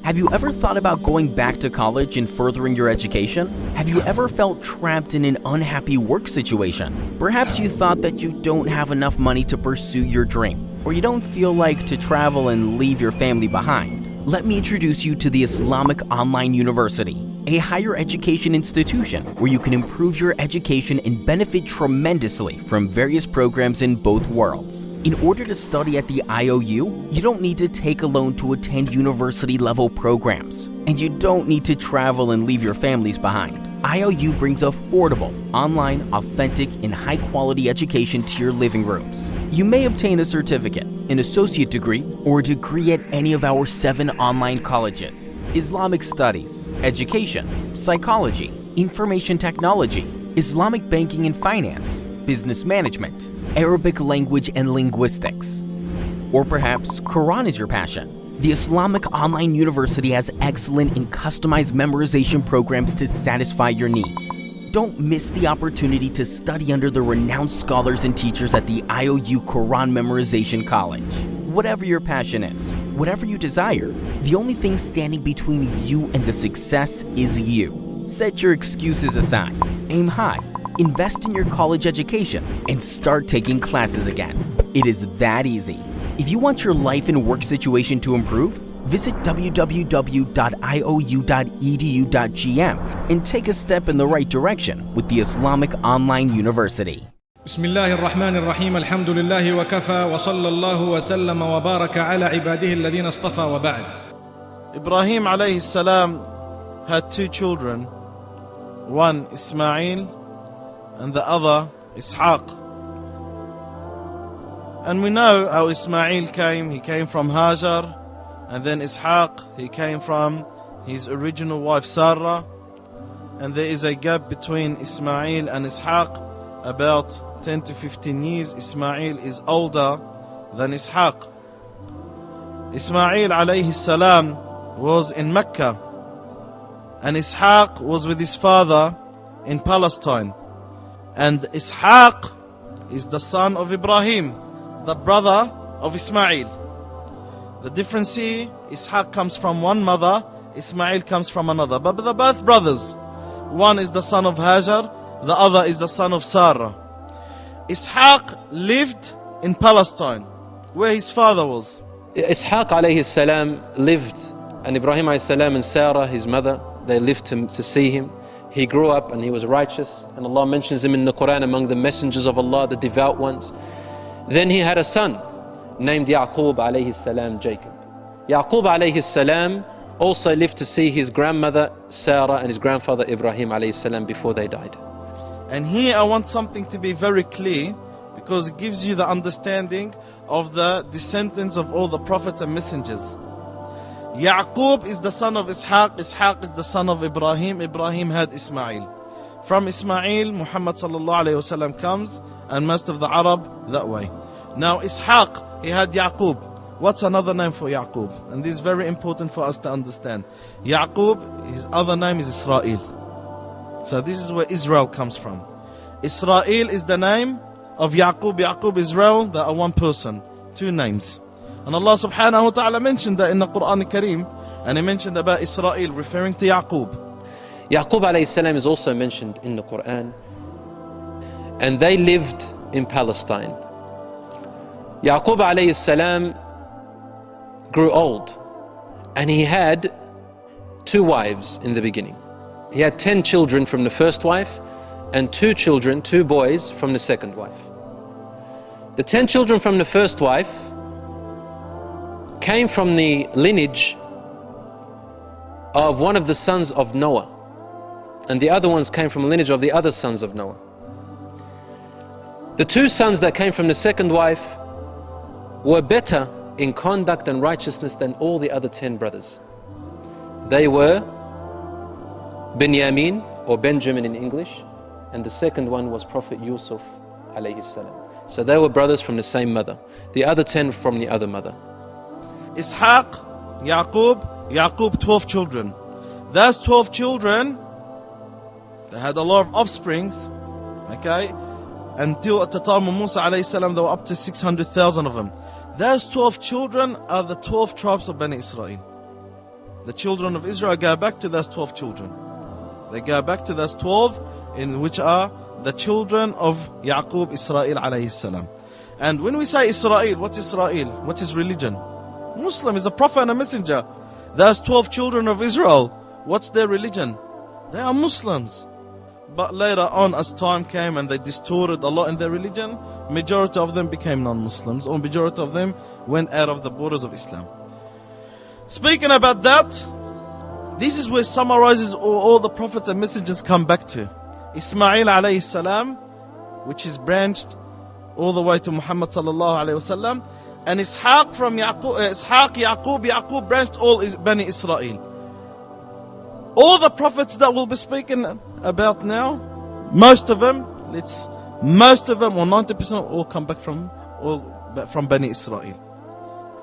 Have you ever thought about going back to college and furthering your education? Have you ever felt trapped in an unhappy work situation? Perhaps you thought that you don't have enough money to pursue your dream, or you don't feel like to travel and leave your family behind. Let me introduce you to the Islamic Online University, a higher education institution where you can improve your education and benefit tremendously from various programs in both worlds. In order to study at the IOU, you don't need to take a loan to attend university-level programs, and you don't need to travel and leave your families behind. IOU brings affordable, online, authentic, and high-quality education to your living rooms. You may obtain a certificate, an associate degree, or a degree at any of our 7 online colleges: Islamic Studies, Education, Psychology, Information Technology, Islamic Banking and Finance, Business Management, Arabic Language and Linguistics. Or perhaps Quran is your passion. The Islamic Online University has excellent and customized memorization programs to satisfy your needs. Don't miss the opportunity to study under the renowned scholars and teachers at the IOU Quran Memorization College. Whatever your passion is, whatever you desire, the only thing standing between you and the success is you. Set your excuses aside, aim high, invest in your college education, and start taking classes again. It is that easy. If you want your life and work situation to improve, visit www.iou.edu.gm and take a step in the right direction with the Islamic Online University. بسم الله الرحمن الرحيم الحمد لله وكفى وصلى الله وسلم وبارك على عباده الذين اصطفى وبعد. Ibrahim alayhi salam had 2 children, one Ismail and the other Ishaq. And we know how Ismail came. He came from Hajar, and then Ishaq, he came from his original wife Sarah. And there is a gap between Ismail and Ishaq, about 10 to 15 years. Ismail is older than Ishaq. Ismail alayhi salam was in Mecca, and Ishaq was with his father in Palestine. And Ishaq is the son of Ibrahim, the brother of Ismail. The difference here, Ishaq comes from one mother, Ismail comes from another. But they're both brothers. One is the son of Hajar, the other is the son of Sarah. Ishaq lived in Palestine, where his father was. Ishaq alayhi salam lived, and Ibrahim alayhi salam and Sarah, his mother, they lived to see him. He grew up and he was righteous, and Allah mentions him in the Quran among the messengers of Allah, the devout ones. Then he had a son named Yaqub alayhi salam, Jacob. Yaqub alayhi salam also lived to see his grandmother Sarah and his grandfather Ibrahim alayhi salam before they died. And here I want something to be very clear, because it gives you the understanding of the descendants of all the prophets and messengers. Yaqub is the son of Ishaq, Ishaq is the son of Ibrahim, Ibrahim had Ismail. From Ismail, Muhammad sallallahu alayhi wasallam comes, and most of the Arab that way. Now Ishaq, he had Yaqub. What's another name for Yaqub? And this is very important for us to understand. Yaqub, his other name is Israel. So this is where Israel comes from. Israel is the name of Yaqub. Yaqub, Israel, they are one person, 2 names. And Allah subhanahu wa ta'ala mentioned that in the Quran al-Kareem, and He mentioned about Israel, referring to Yaqub. Yaqub alayhi salam is also mentioned in the Quran, and they lived in Palestine. Yaqub alayhi salam grew old, and he had 2 wives in the beginning. He had 10 children from the first wife, and 2 children, 2 boys from the second wife. The 10 children from the first wife came from the lineage of one of the sons of Noah, and the other ones came from the lineage of the other sons of Noah. The 2 sons that came from the second wife were better in conduct and righteousness than all the other 10 brothers. They were Benjamin, or Benjamin in English, and the second one was Prophet Yusuf alayhi salam. So they were brothers from the same mother. The other 10 from the other mother. Ishaq, Yaqub, 12 children. Those 12 children, they had a lot of offsprings, okay? Until at the time of Musa alayhi salam, there were up to 600,000 of them. Those 12 children are the 12 tribes of Bani Israel. The children of Israel go back to those 12 children. They go back to those 12, in which are the children of Yaqub, Israel alayhi salam. And when we say Israel, what's Israel? What's his religion? Muslim is a prophet and a messenger. Those 12 children of Israel, what's their religion? They are Muslims. But later on, as time came and they distorted a lot in their religion, majority of them became non-Muslims, or majority of them went out of the borders of Islam. Speaking about that, this is where summarizes all the prophets and messengers come back to. Ismail alayhi salam, which is branched all the way to Muhammad sallallahu alayhi wasallam, and Ishaq from Yaqub branched all Bani Israel. All the prophets that we'll be speaking about now, most of them, or 90% all come back from Bani Israel.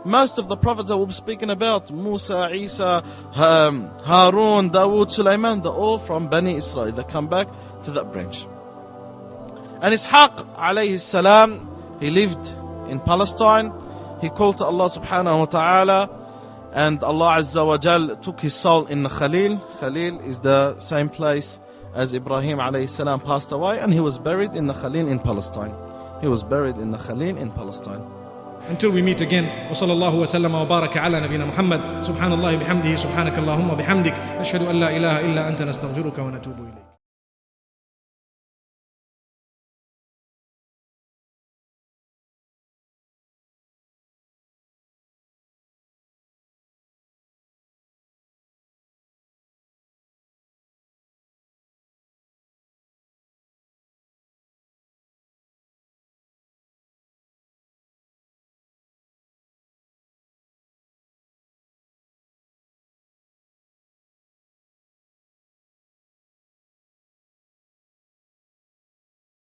Most of the prophets that we'll be speaking about, Musa, Isa, Harun, Dawood, Sulaiman, they're all from Bani Israel. They come back to that branch. And Ishaq alayhi salam, he lived in Palestine. He called to Allah subhanahu wa ta'ala, and Allah Azza wa Jal took his soul in Khalil. Khalil is the same place as Ibrahim alayhi salam passed away, and he was buried in the Khalil in Palestine. He was buried in the Khalil in Palestine. Until we meet again, وصلى الله وسلم وبارك على نبينا محمد. سبحان الله بحمده سبحانك اللهم وبحمدك نشهد أن لا إله إلا أنت نستغفرك ونتوب إليك.